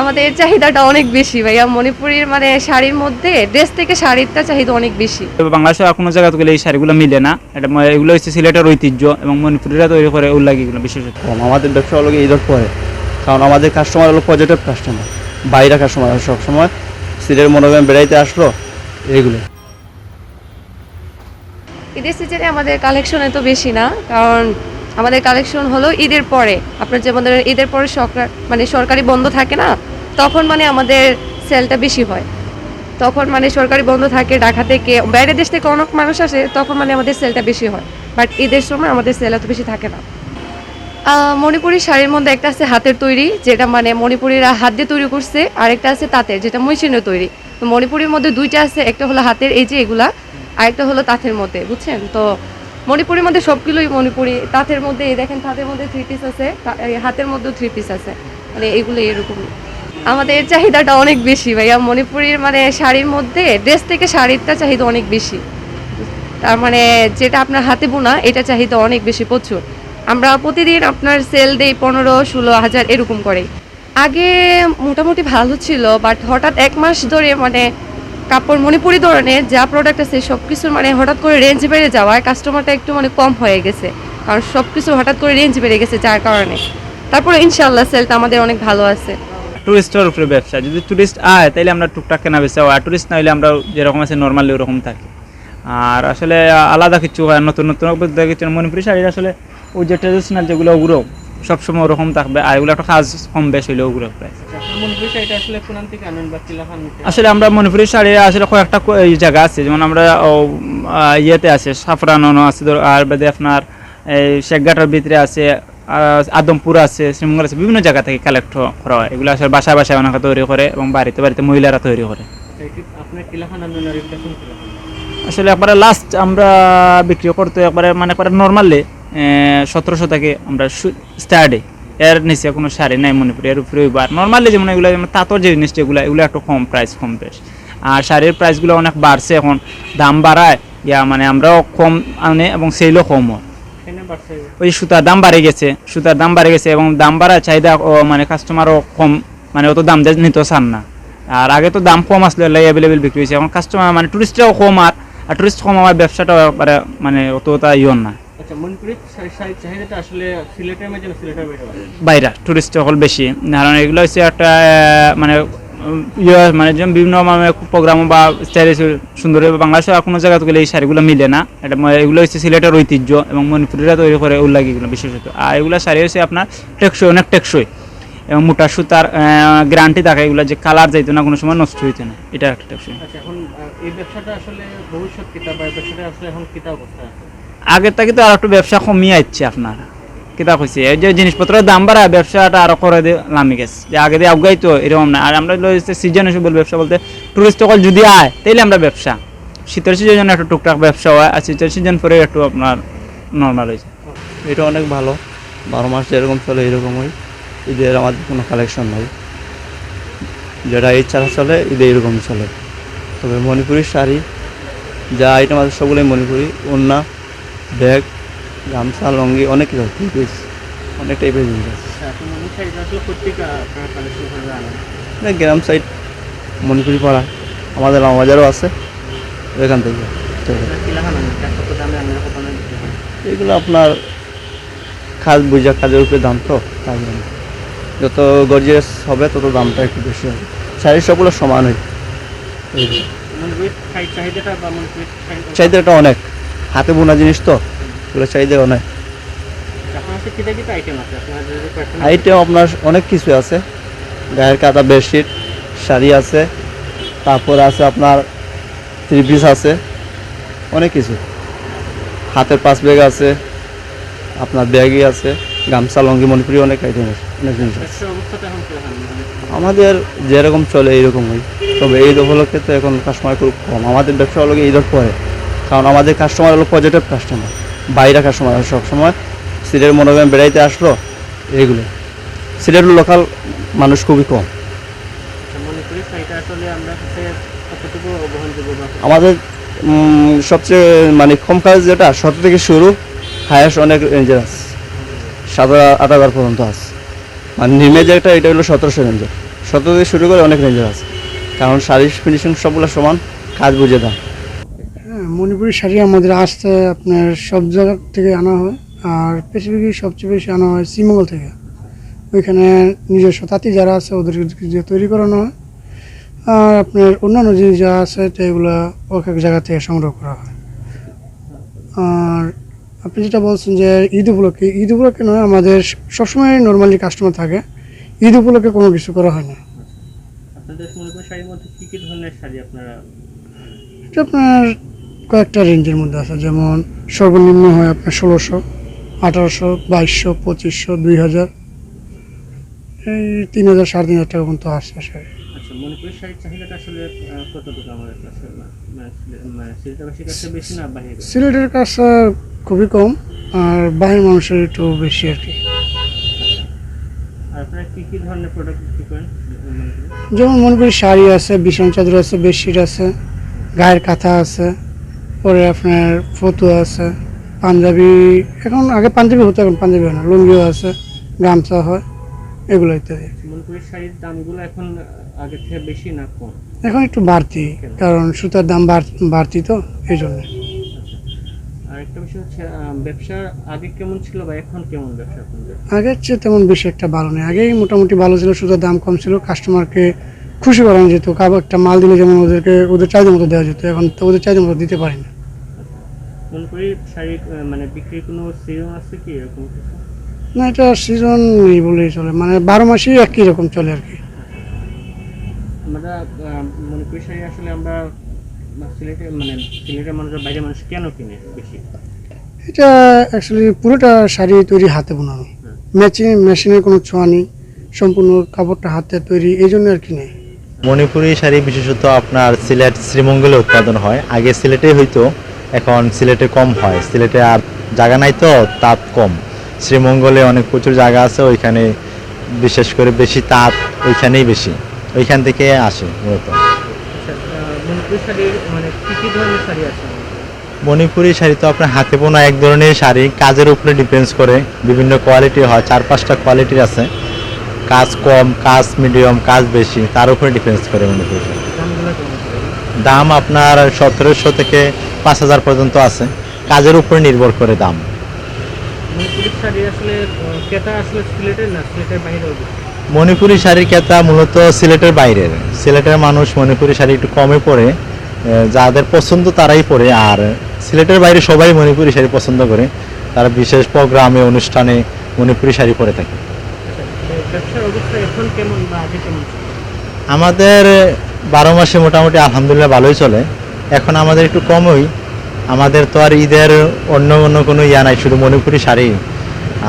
আমাদের চাহিদাটা অনেক বেশি ভাইয়া। মণিপুরের মানে শাড়ির মধ্যে ড্রেস থেকে শাড়িরটা চাহিদা অনেক বেশি। বাংলাদেশে আর কোনো জায়গাতে গেলে এই শাড়িগুলো মিলে না। এটা এগুলো হচ্ছে সিলেটের ঐতিহ্য এবং মণিপুরিরা তৈরি করে উল্লাগিগুলো বিশেষত। আমাদের ব্যবসা হলো ঈদের পরে, কারণ আমাদের কাস্টমার হলো পর্যটক কাস্টমার, বাইরে কাস্টমার সবসময় সিলেটের মনোগ্রাম বেড়াইতে আসলো এইগুলো। ঈদের সিজনে আমাদের কালেকশন এত বেশি না, কারণ আমাদের কালেকশন হলো ঈদের পরে। আপনার যেমন ধরেন ঈদের পরে সরকারি বন্ধ থাকে না, তখন মানে আমাদের সেলটা বেশি হয়। তখন মানে সরকারি বন্ধ থাকে, ঢাকা থেকে বাইরের দেশ থেকে অনেক মানুষ আসে, তখন মানে আমাদের সেলটা বেশি হয়। বাট ঈদের সময় আমাদের সেল এত বেশি থাকে না। মণিপুরি শাড়ির মধ্যে একটা আছে হাতের তৈরি, যেটা মানে মণিপুরিরা হাত দিয়ে তৈরি করছে, আর একটা আছে তাঁতের, যেটা মেশিনের তৈরি। তো মণিপুরির মধ্যে দুইটা আছে, একটা হলো হাতের এই যে এগুলা, আর একটা হলো তাঁতের মধ্যে, বুঝছেন? তো মণিপুরের মধ্যে সবগুলোই মণিপুরি। তাঁতের মধ্যে এই দেখেন, তাঁতের মধ্যে 3 পিস আছে, হাতের মধ্যেও 3 পিস আছে, মানে এগুলো এরকম। আমাদের চাহিদাটা অনেক বেশি ভাইয়া। মণিপুরের মানে শাড়ির মধ্যে ড্রেস থেকে শাড়িরটা চাহিদা অনেক বেশি। তার মানে যেটা আপনার হাতে বোনা, এটা চাহিদা অনেক বেশি, প্রচুর। আমরা প্রতিদিন আপনার সেল দেই 15-16 হাজার এরকম করে। আগে মোটামুটি ভালো ছিল, বাট হঠাৎ 1 মাস ধরে মানে কাপড় মণিপুরি ধরনের যা প্রোডাক্ট আছে সব কিছুর মানে হঠাৎ করে রেঞ্জ বেড়ে যাওয়ায় কাস্টমারটা একটু মানে কম হয়ে গেছে, কারণ সব কিছু হঠাৎ করে রেঞ্জ বেড়ে গেছে যার কারণে। তারপরে ইনশাআল্লাহ সেলটা আমাদের অনেক ভালো আছে। টুরিস্টের উপরে ব্যবসা, যদি টুরিস্ট আয় তাহলে আমরা টুকটাক কেনা বেচা হয়, আর টুরিস্ট না হলে আমরা যেরকম আছে নর্মালি ওরকম থাকি। আর আসলে আলাদা কিছু হয়, নতুন নতুন কিছু মণিপুরি শাড়ির আসলে ওই যে ট্রেডিশনাল যেগুলো ওগুলো সবসময় ওরকম থাকবে, আর এগুলো একটা কাজ কম বেশ হইলে ওগুলো প্রায়। আসলে আমরা মণিপুরি শাড়ি আসলে কয়েকটা জায়গা আছে, যেমন আমরা ইয়েতে আছে সাফরানো আছে, আর বাদে আপনার এই শেখঘাটার ভিতরে আছে, আদমপুর আছে, শ্রীমঙ্গল আছে, বিভিন্ন জায়গা থেকে কালেক্ট করা হয়। এগুলো আসলে বাসায় বাসায় অনেকে তৈরি করে এবং বাড়িতে বাড়িতে মহিলারা তৈরি করে। আসলে একবারে লাস্ট আমরা বিক্রি করতে একবারে মানে একবারে নর্মালি 1700 থেকে আমরা স্টার্টে, এর নিচে কোনো শাড়ি নাই মণিপুরি। এর উপরে আর নর্মালি যেমন এগুলো যেমন তাঁতর যে জিনিসটা এগুলো একটু কম প্রাইস, কম বেশ। আর শাড়ির প্রাইসগুলো অনেক বাড়ছে, এখন দাম বাড়ায় মানে আমরাও কম আনে এবং সেলও কম হয়। ওই সুতার দাম বাড়ে গেছে এবং দাম বাড়ার চাহিদা মানে কাস্টমারও কম, মানে অত দাম দিয়ে নিতেও চান না। আর আগে তো দাম কম আসলে অ্যাভেলেবেল বিক্রি হয়েছে, এখন কাস্টমার মানে টুরিস্টরাও কম, আর টুরিস্ট কম আমার ব্যবসাটাও একবারে মানে অতটা ইয়ন না। বাইরে টুরিস্ট হল বেশি, কারণ এগুলো হচ্ছে একটা মানে মানে যেমন বিভিন্ন প্রোগ্রাম বা স্টাইল সুন্দর। বাংলাদেশে আর কোনো জায়গাতে গেলে এই শাড়িগুলো মিলে না। এটা এগুলো হচ্ছে সিলেটের ঐতিহ্য এবং মণিপুরিরা তৈরি করে উল্লাগিগুলো বিশেষত। আর এগুলো শাড়ি হচ্ছে আপনার টেকসই, অনেক টেকসই এবং মোটা সুতার গ্যারান্টি থাকে, এগুলো যে কালার যাইতো না, কোনো সময় নষ্ট হইতো না, এটা একটা টেকসই। আগের থেকে তো আর একটু ব্যবসা কমিয়ে আসছে আপনার, কিতা কইছে এই যে জিনিসপত্রের দাম বাড়া ব্যবসাটা আরো করে নামি গেছে, যে আগে দিয়ে আগাই তো এরকম না। আর আমরা সিজন হিসেবে ব্যবসা বলতে টুরিস্ট সকল যদি আয় তাইলে আমরা ব্যবসা, শীতের সিজনে একটু টুকটাক ব্যবসা হয়, আর শীতের সিজন পরে একটু আপনার নর্মাল হয়েছে। এটা অনেক ভালো, 12 মাস যেরকম চলে এরকমই। ঈদের আমাদের কোনো কালেকশন নাই, যেটা ঈদ ছাড়া চলে ঈদে এরকমই চলে। তবে মণিপুরি শাড়ি যা আইটেম আছে সবগুলোই মণিপুরি, ওড়না, ব্যাগ, গামছা, লঙ্গি, অনেক কিছু, অনেক টাইপের জিনিস আছে। গ্রাম সাইড মণিপুরি পাড়া, আমাদের বাজারও আছে, এখান থেকে। এগুলো আপনার কাজ বুঝা, কাজের উপরে দাম, তো তাই জন্য যত গর্জিয়াস হবে তত দামটা একটু বেশি হবে। শাড়ির সবগুলো সমান হয়। চাহিদাটা অনেক, হাতে বোনা জিনিস তো, এগুলো চাহিদা অনেক। আইটেম আপনার অনেক কিছু আছে, গায়ের কাঁথা, বেডশিট, শাড়ি আছে, তারপর আছে আপনার 3 পিস আছে, অনেক কিছু। হাতের পাঁচ ব্যাগ আছে, আপনার ব্যাগই আছে, গামছা, লঙ্গি, মণিপুরি, অনেক আইটেম আছে, অনেক জিনিস আছে। আমাদের যেরকম চলে এইরকমই, তবে ঈদ উপলক্ষে তো এখন কাস্টমার খুব কম। আমাদের ব্যবসা হলো ঈদের পরে, কারণ আমাদের কাস্টমার হলো পর্যটক কাস্টমার, বাইরে কাস্টমার সবসময় সিলেটের মনোগ্রাম বেড়াইতে আসলো এইগুলো। সিলেটের লোকাল মানুষ খুবই কম। আমাদের সবচেয়ে মানে কম কাজ যেটা 17 থেকে শুরু, হায়েস্ট অনেক রেঞ্জের আছে, 7,000-8,000 পর্যন্ত আছে। মানে নিমে যেটা এটা হলো 1700 রেঞ্জের, শত থেকে শুরু করে অনেক রেঞ্জের আছে, কারণ শাড়ির ফিনিশিং সবগুলো সমান, কাজ বুঝে দাম। হ্যাঁ, মণিপুরি শাড়ি আমাদের আসতে আপনার সব জায়গা থেকে আনা হয়, আর স্পেসিফিকলি সবচেয়ে বেশি আনা হয় শ্রীমঙ্গল থেকে। ওইখানে নিজস্ব তাঁতি যারা আছে ওদের দিয়ে তৈরি করানো হয়, আর আপনার অন্যান্য জিনিস যা আছে এগুলো এক এক জায়গা থেকে সংগ্রহ করা হয়। আর আপনি যেটা বলছেন যে ঈদ উপলক্ষে নয়, আমাদের সবসময় নর্মালি কাস্টমার থাকে, ঈদ উপলক্ষে কোনো কিছু করা হয় না। আপনাদের মণিপুরি শাড়ির মধ্যে কি কি ধরনের শাড়ি আপনারা? এটা আপনার কয়েকটা রেঞ্জের মধ্যে আছে, যেমন সর্বনিম্ন হয় আপনার 1600, 1800, 2200, 2500, 2000, এই 3000, 3500 টাকা পর্যন্ত আসছে শাড়ি। আচ্ছা, মণিপুরি শাড়ির চাহিদাটা আসলে কতটুকু আমাদের কাছে? সিলেটের কাছে বেশি না বাইরে? সিলেটের কাছে খুবই কম, আর বাইরের মানুষের একটু বেশি আর কি। আর আপনারা কি কি ধরনের প্রোডাক্ট বিক্রি করেন? যেমন মনে করি শাড়ি আছে, বিছানা চাদর আছে, বেডশিট আছে, গায়ের কাঁথা আছে, পরে আপনার ফতুয়া আছে, পাঞ্জাবি, এখন আগে পাঞ্জাবি হতো, এখন পাঞ্জাবি হয় না, লুঙ্গিও আছে, গামছা হয়, এগুলো ইত্যাদি। মণিপুরি শাড়ির দামগুলো এখন আগের থেকে বেশি না কম? এখন একটু বাড়তি, কারণ সুতার দাম বাড়তি তো এই জন্য। আর একটা বিষয় হচ্ছে ব্যবসা আগে কেমন ছিল বা এখন কেমন ব্যবসা আপনাদের? আগের চেয়ে তেমন বেশি একটা ভালো নেই, আগেই মোটামুটি ভালো ছিল, সুতার দাম কম ছিল, কাস্টমারকে খুশি করানো যেত, কারো একটা মাল দিলে যেমন ওদের চাহিদা মতো দেওয়া যেত, এখন তো ওদের চাহিদা মতো দিতে পারি না। মণিপুরি শাড়ি মানে বিক্রির কোনো সিজন আছে কি এরকম কিছু? না, এটা সিজন নেই বলেই চলে, মানে 12 মাসই একই রকম চলে আর কি। আমরা মণিপুরি শাড়ি আসলে আমরা সিলেটের মানুষের বাইরের মানুষ কেন কিনে বেশি? এটা অ্যাকচুয়ালি পুরোটা শাড়ি তৈরি হাতে বোনানো, মেশিনের কোনো ছোঁয়া নেই, সম্পূর্ণ কাপড়টা হাতে তৈরি, এই জন্য আর কি নেই। মণিপুরি শাড়ি বিশেষত আপনার সিলেট শ্রীমঙ্গলে উৎপাদন হয়, আগে সিলেটে হইতো, এখন সিলেটে কম হয়, সিলেটে আর জায়গা নাই তো, তাঁত কম। শ্রীমঙ্গলে অনেক প্রচুর জায়গা আছে, ওইখানে বিশেষ করে বেশি তাঁত ওইখানেই বেশি, ওইখান থেকে আসে মূলত। মণিপুরি শাড়ির মানে কি কি ধরনের শাড়ি আছে? মণিপুরি শাড়ি তো আপনার হাতে বোনা এক ধরনের শাড়ি, কাজের উপরে ডিপেন্ডস করে, বিভিন্ন কোয়ালিটি হয়, 4-5টা কোয়ালিটির আছে, কাজ কম, কাজ মিডিয়াম, কাজ বেশি, তার উপরে ডিপেন্ডস করে মণিপুরি শাড়ি। দামগুলো কেমন? দাম আপনার 1700 থেকে 5000 পর্যন্ত আছে, কাজের উপরে নির্ভর করে দাম। মণিপুরি শাড়ি আসলে ক্রেতা আসলে সিলেটের না সিলেটের বাইরেও? মণিপুরি শাড়ির ক্রেতা মূলত সিলেটের বাইরের, সিলেটের মানুষ মণিপুরি শাড়ি একটু কমে পরে, যাদের পছন্দ তারাই পরে, আর সিলেটের বাইরে সবাই মণিপুরি শাড়ি পছন্দ করে, তারা বিশেষ প্রোগ্রামে অনুষ্ঠানে মণিপুরি শাড়ি পরে থাকে। ব্যবসার অবস্থা এখন কেমন বা আগে কেমন ছিল? আমাদের 12 মাসে মোটামুটি আলহামদুলিল্লাহ ভালোই চলে, এখন আমাদের একটু কমই, আমাদের তো আর ঈদের অন্য কোনো ইয়া নাই, শুধু মণিপুরি শাড়ি,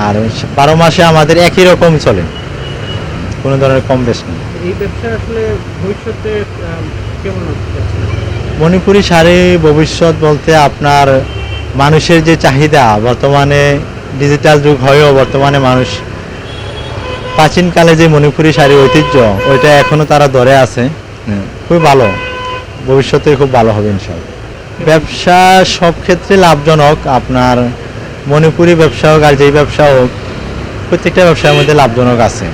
আর 12 মাসে আমাদের একই রকম চলে, কোনো ধরনের কম বেশ নেই। এই ব্যবসা আসলে ভবিষ্যতে কেমন হচ্ছে? মণিপুরি শাড়ি ভবিষ্যৎ বলতে আপনার মানুষের যে চাহিদা, বর্তমানে ডিজিটাল যুগ হয়েও বর্তমানে মানুষ প্রাচীনকালে যে মণিপুরি শাড়ির ঐতিহ্য ওইটা এখনও তারা ধরে আছে, খুবই ভালো, ভবিষ্যতে খুব ভালো হবে ইনশাআল্লাহ। ব্যবসা সব ক্ষেত্রে লাভজনক, আপনার মণিপুরি ব্যবসা হোক আর যেই ব্যবসা হোক, প্রত্যেকটা ব্যবসার মধ্যে লাভজনক আছে।